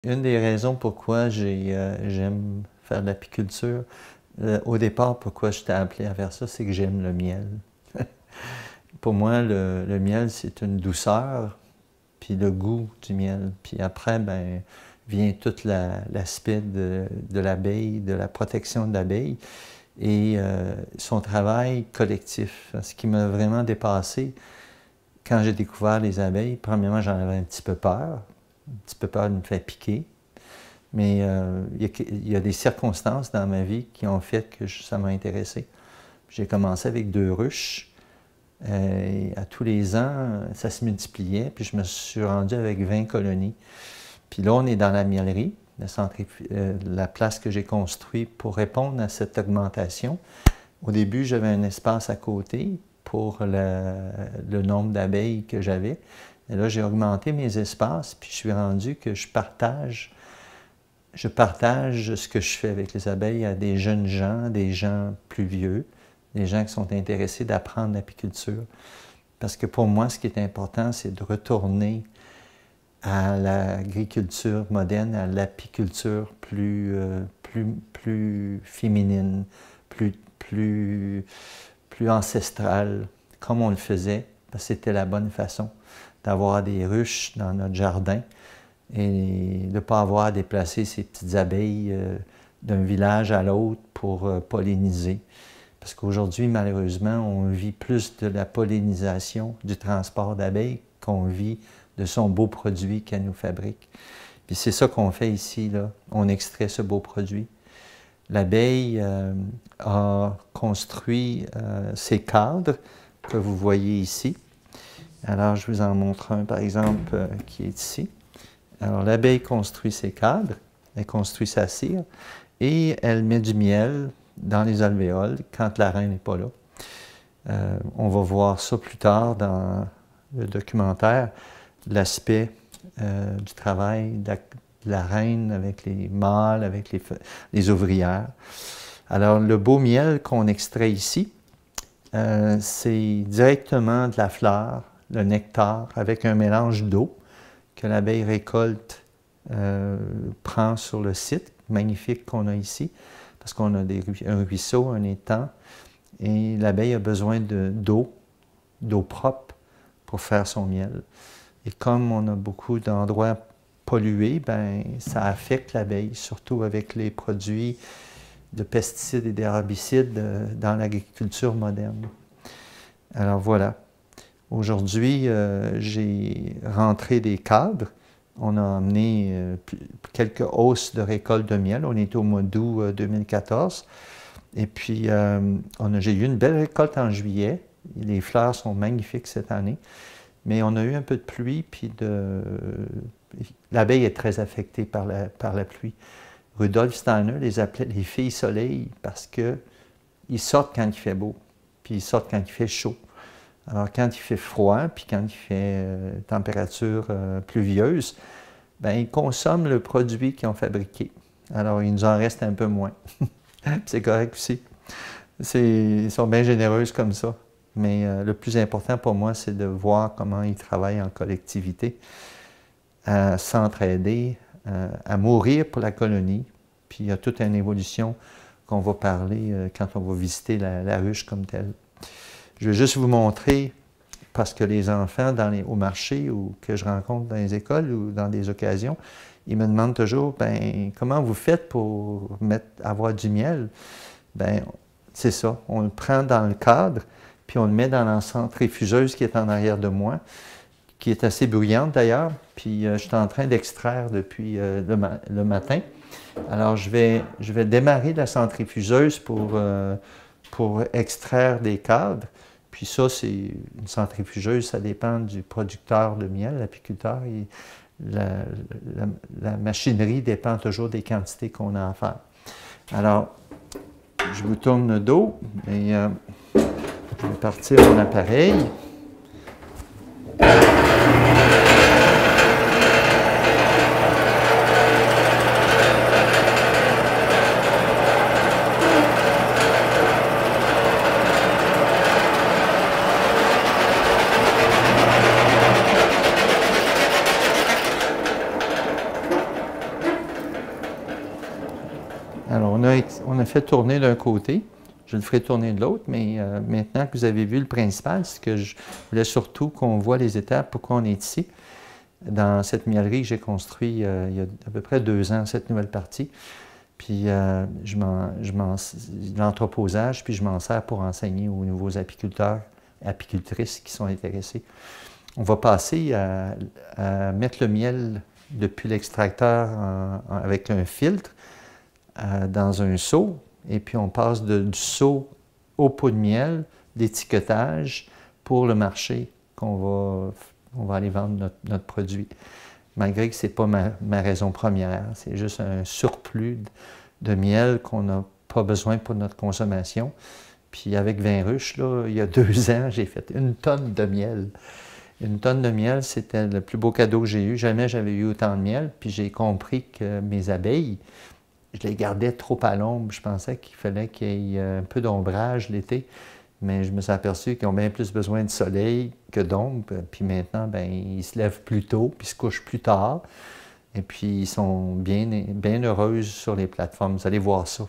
Une des raisons pourquoi j'aime faire de l'apiculture, au départ, pourquoi je t'ai appelé à faire ça, c'est que j'aime le miel. Pour moi, le miel, c'est une douceur, puis le goût du miel. Puis après, ben, vient tout l'aspect de l'abeille, de la protection de l'abeille et son travail collectif. Ce qui m'a vraiment dépassé quand j'ai découvert les abeilles, premièrement, j'en avais un petit peu peur de me faire piquer. Mais il y a des circonstances dans ma vie qui ont fait que ça m'a intéressé. J'ai commencé avec 2 ruches. Et à tous les ans, ça se multipliait, puis je me suis rendu avec 20 colonies. Puis là, on est dans la miellerie, la place que j'ai construite pour répondre à cette augmentation. Au début, j'avais un espace à côté pour le nombre d'abeilles que j'avais. Et là, j'ai augmenté mes espaces, puis je suis rendu que je partage ce que je fais avec les abeilles à des jeunes gens, des gens plus vieux, des gens qui sont intéressés d'apprendre l'apiculture. Parce que pour moi, ce qui est important, c'est de retourner à l'agriculture moderne, à l'apiculture plus féminine, plus ancestrale, comme on le faisait, parce que c'était la bonne façon d'avoir des ruches dans notre jardin et de ne pas avoir à déplacer ces petites abeilles d'un village à l'autre pour polliniser. Parce qu'aujourd'hui, malheureusement, on vit plus de la pollinisation, du transport d'abeilles, qu'on vit de son beau produit qu'elle nous fabrique. Puis c'est ça qu'on fait ici, là. On extrait ce beau produit. L'abeille a construit ces cadres que vous voyez ici. Alors, je vous en montre un, par exemple, qui est ici. Alors, l'abeille construit ses cadres, elle construit sa cire, et elle met du miel dans les alvéoles quand la reine n'est pas là. On va voir ça plus tard dans le documentaire, l'aspect du travail de la reine avec les mâles, avec les ouvrières. Alors, le beau miel qu'on extrait ici, c'est directement de la fleur, le nectar, avec un mélange d'eau que l'abeille récolte, prend sur le site magnifique qu'on a ici, parce qu'on a un ruisseau, un étang, et l'abeille a besoin d'eau propre pour faire son miel. Et comme on a beaucoup d'endroits pollués, ben, ça affecte l'abeille, surtout avec les produits de pesticides et d'herbicides dans l'agriculture moderne. Alors voilà. Aujourd'hui, j'ai rentré des cadres. On a amené quelques hausses de récolte de miel. On était au mois d'août 2014. Et puis, j'ai eu une belle récolte en juillet. Les fleurs sont magnifiques cette année. Mais on a eu un peu de pluie, puis l'abeille est très affectée par la pluie. Rudolf Steiner les appelait les filles soleil parce qu'ils sortent quand il fait beau, puis ils sortent quand il fait chaud. Alors, quand il fait froid, puis quand il fait température pluvieuse, ben, ils consomment le produit qu'ils ont fabriqué. Alors, il nous en reste un peu moins. C'est correct aussi. Ils sont bien généreuses comme ça. Mais le plus important pour moi, c'est de voir comment ils travaillent en collectivité, à s'entraider, à mourir pour la colonie. Puis il y a toute une évolution qu'on va parler quand on va visiter la ruche comme telle. Je vais juste vous montrer, parce que les enfants au marché ou que je rencontre dans les écoles ou dans des occasions, ils me demandent toujours, ben, comment vous faites pour avoir du miel? Ben, c'est ça, on le prend dans le cadre, puis on le met dans la centrifugeuse qui est en arrière de moi, qui est assez bruyante d'ailleurs, puis je suis en train d'extraire depuis le matin. Alors, je vais démarrer la centrifugeuse pour extraire des cadres. Puis ça, c'est une centrifugeuse, ça dépend du producteur de miel, l'apiculteur. La machinerie dépend toujours des quantités qu'on a à faire. Alors, je vous tourne le dos et je vais partir mon appareil. Alors, on a fait tourner d'un côté. Je le ferai tourner de l'autre, mais maintenant que vous avez vu le principal, c'est que je voulais surtout qu'on voit les étapes, pourquoi on est ici. Dans cette miellerie que j'ai construite il y a à peu près 2 ans, cette nouvelle partie. Puis l'entreposage, puis je m'en sers pour enseigner aux nouveaux apiculteurs, apicultrices qui sont intéressés. On va passer à mettre le miel depuis l'extracteur avec un filtre dans un seau, et puis on passe du seau au pot de miel, d'étiquetage pour le marché on va aller vendre notre produit. Malgré que ce n'est pas ma raison première, c'est juste un surplus de miel qu'on n'a pas besoin pour notre consommation. Puis avec Vin Ruche, là, il y a 2 ans, j'ai fait 1 tonne de miel. 1 tonne de miel, c'était le plus beau cadeau que j'ai eu. Jamais j'avais eu autant de miel. Puis j'ai compris que mes abeilles, je les gardais trop à l'ombre. Je pensais qu'il fallait qu'il y ait un peu d'ombrage l'été. Mais je me suis aperçu qu'ils ont bien plus besoin de soleil que d'ombre. Puis maintenant, ben, ils se lèvent plus tôt, puis se couchent plus tard. Et puis, ils sont bien heureuses sur les plateformes. Vous allez voir ça.